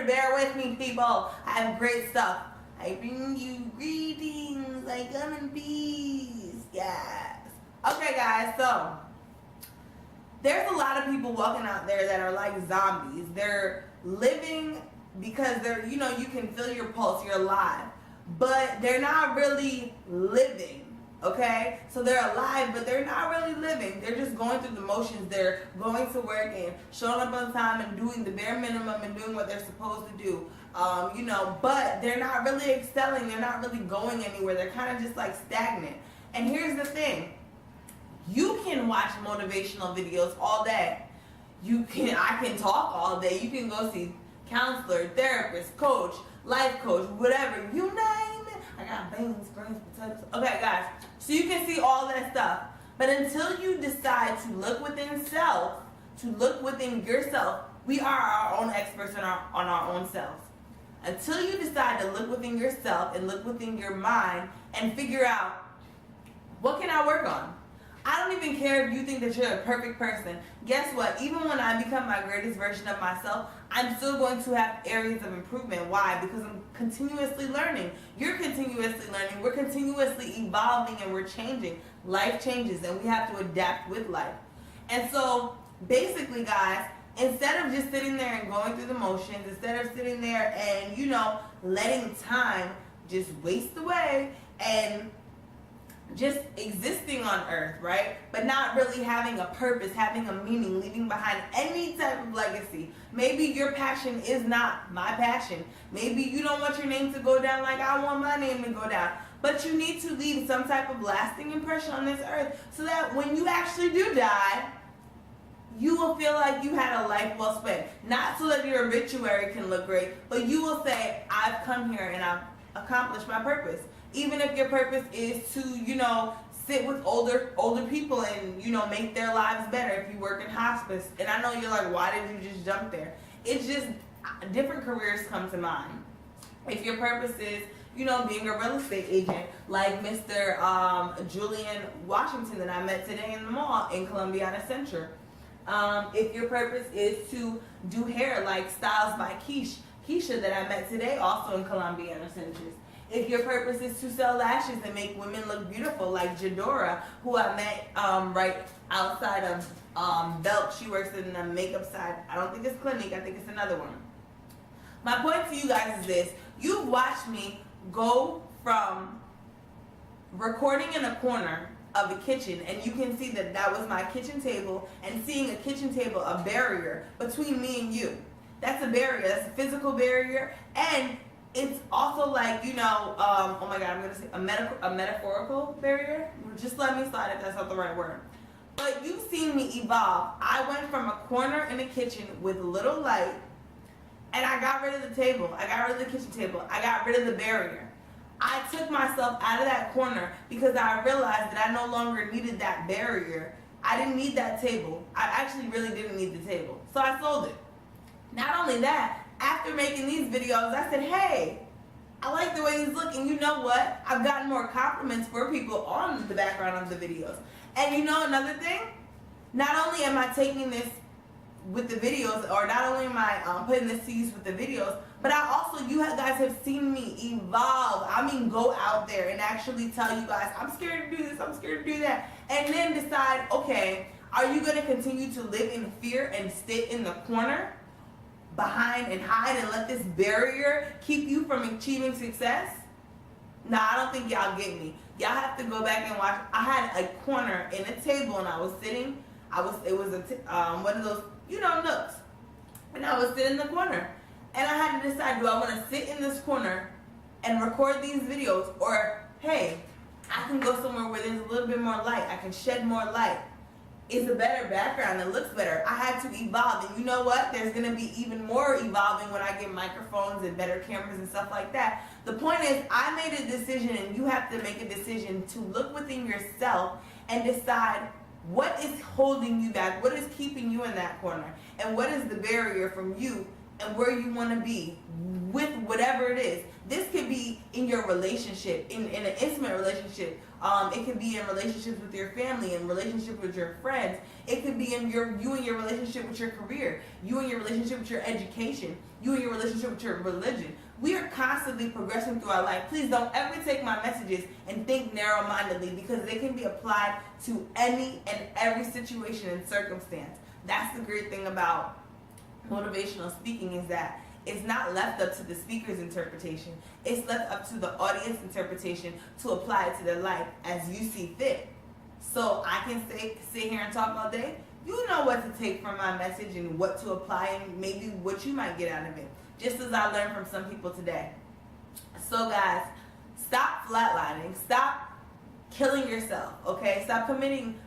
here. Bear with me, people. I have great stuff. I bring you greetings. I come in peace. Yes. Okay, guys. So there's a lot of people walking out there that are like zombies. They're living because they're, you know, you can feel your pulse. You're alive, but they're not really living. Okay, so they're alive, but they're not really living. They're just going through the motions. They're going to work and showing up on time and doing the bare minimum and doing what they're supposed to do. You know, but they're not really excelling. They're not really going anywhere. They're kind of just like stagnant. And here's the thing. You can watch motivational videos all day. I can talk all day. You can go see counselor, therapist, coach, life coach, whatever. You name it. I got veins, brains, potatoes. Okay, guys. So you can see all that stuff. But until you decide to look within self, to look within yourself, we are our own experts on our own selves. Until you decide to look within yourself and look within your mind and figure out, what can I work on? I don't even care if you think that you're a perfect person. Guess what? Even when I become my greatest version of myself, I'm still going to have areas of improvement. Why? Because I'm continuously learning. You're continuously learning. We're continuously evolving and we're changing. Life changes and we have to adapt with life. And so basically, guys, instead of just sitting there and going through the motions, instead of sitting there and, you know, letting time just waste away and just existing on earth, right? But not really having a purpose, having a meaning, leaving behind any type of legacy. Maybe your passion is not my passion. Maybe you don't want your name to go down like I want my name to go down. But you need to leave some type of lasting impression on this earth so that when you actually do die, you will feel like you had a life well spent. Not so that your obituary can look great, but you will say, I've come here and I've accomplished my purpose. Even if your purpose is to, you know, sit with older people and, you know, make their lives better if you work in hospice. And I know you're like, why did you just jump there? It's just different careers come to mind. If your purpose is, you know, being a real estate agent, like Mr. Julian Washington that I met today in the mall in Columbiana Center. If your purpose is to do hair, like Styles by Keisha that I met today also in Columbiana Center. If your purpose is to sell lashes and make women look beautiful, like Jadora, who I met right outside of Belk. She works in the makeup side. I don't think it's Clinique. I think it's another one. My point to you guys is this. You've watched me go from recording in a corner of a kitchen, and you can see that that was my kitchen table, and seeing a kitchen table, a barrier between me and you. That's a barrier. That's a physical barrier. And it's also like, you know, oh my God, I'm going to say a metaphorical barrier. Just let me slide if that's not the right word. But you've seen me evolve. I went from a corner in the kitchen with little light, and I got rid of the table. I got rid of the kitchen table. I got rid of the barrier. I took myself out of that corner because I realized that I no longer needed that barrier. I didn't need that table. I actually really didn't need the table. So I sold it. Not only that, after making these videos, I said, hey, I like the way these look, and you know what? I've gotten more compliments for people on the background of the videos. And you know another thing? Not only am I taking this with the videos, or not only am I putting this to use with the videos, but I also, you guys have seen me evolve. I mean, go out there and actually tell you guys, I'm scared to do this, I'm scared to do that. And then decide, okay, are you going to continue to live in fear and sit in the corner behind and hide and let this barrier keep you from achieving success? Nah, I don't think y'all get me. Y'all have to go back and watch. I had a corner in a table and I was sitting. It was one of those, you know, nooks. And I was sitting in the corner. And I had to decide, do I want to sit in this corner and record these videos? Or, hey, I can go somewhere where there's a little bit more light. I can shed more light. It's a better background. It looks better. I had to evolve. And you know what? There's going to be even more evolving when I get microphones and better cameras and stuff like that. The point is, I made a decision, and you have to make a decision to look within yourself and decide what is holding you back, what is keeping you in that corner, and what is the barrier from you and where you want to be with whatever it is. This could be in your relationship, in an intimate relationship, It could be in relationships with your family, in relationships with your friends. It could be in you and your relationship with your career, you and your relationship with your education, you and your relationship with your religion. We are constantly progressing through our life. Please don't ever take my messages and think narrow-mindedly, because they can be applied to any and every situation and circumstance. That's the great thing about motivational speaking, is that it's not left up to the speaker's interpretation. It's left up to the audience interpretation to apply it to their life as you see fit. So I can sit here and talk all day. You know what to take from my message and what to apply and maybe what you might get out of it. Just as I learned from some people today. So guys, stop flatlining. Stop killing yourself, okay? Stop committing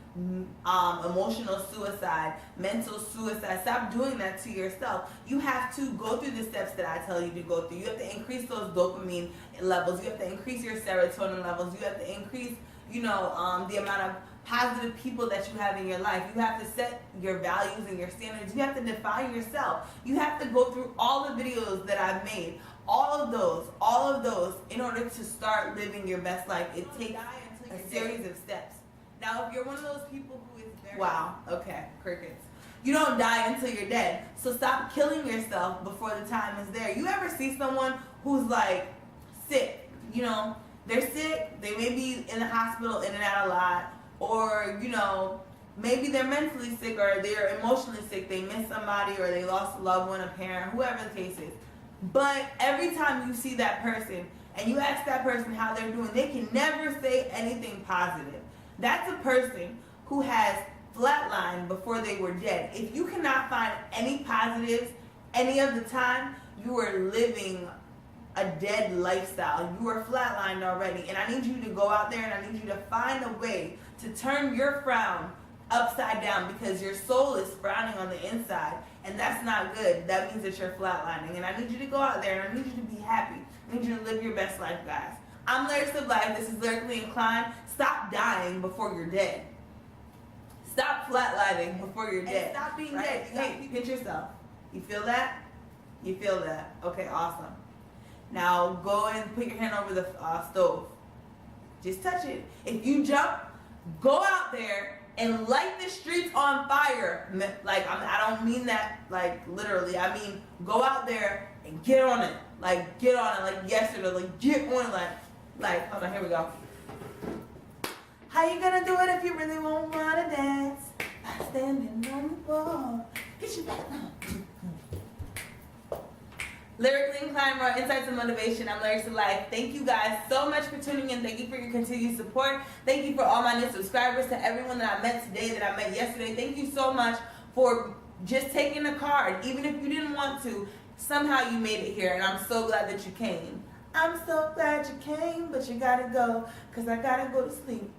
emotional suicide, mental suicide. Stop doing that to yourself. You have to go through the steps that I tell you to go through. You have to increase those dopamine levels. You have to increase your serotonin levels. You have to increase, the amount of positive people that you have in your life. You have to set your values and your standards. You have to define yourself. You have to go through all the videos that I've made. All of those in order to start living your best life. It takes a series of steps. Now, if you're one of those people who is very... Wow, okay, crickets. You don't die until you're dead. So stop killing yourself before the time is there. You ever see someone who's like sick? They're sick, they may be in the hospital in and out a lot, or, maybe they're mentally sick or they're emotionally sick, they miss somebody or they lost a loved one, a parent, whoever the case is. But every time you see that person and you ask that person how they're doing, they can never say anything positive. That's a person who has flatlined before they were dead. If you cannot find any positives any of the time, you are living a dead lifestyle. You are flatlined already. And I need you to go out there and I need you to find a way to turn your frown upside down, because your soul is frowning on the inside, and that's not good. That means that you're flatlining. And I need you to go out there and I need you to be happy. I need you to live your best life, guys. I'm Lyrics of Life. This is Lyrically Inclined. Stop dying before you're dead. Stop flatlining before you're dead. And stop being dead. Hey, pinch yourself. You feel that? You feel that? Okay, awesome. Now go and put your hand over the stove. Just touch it. If you jump, go out there and light the streets on fire. I don't mean that like literally. I mean go out there and get on it. Like get on it like yesterday. Like get on it like hold on, here we go. How you gonna do it if you really won't wanna dance? By standing on the wall. Get your back on. Lyrically Inclined, raw insights and motivation. I'm Lyrics of Life. Thank you guys so much for tuning in. Thank you for your continued support. Thank you for all my new subscribers, to everyone that I met today, that I met yesterday. Thank you so much for just taking the card. Even if you didn't want to, somehow you made it here, and I'm so glad that you came. I'm so glad you came, but you gotta go, because I gotta go to sleep.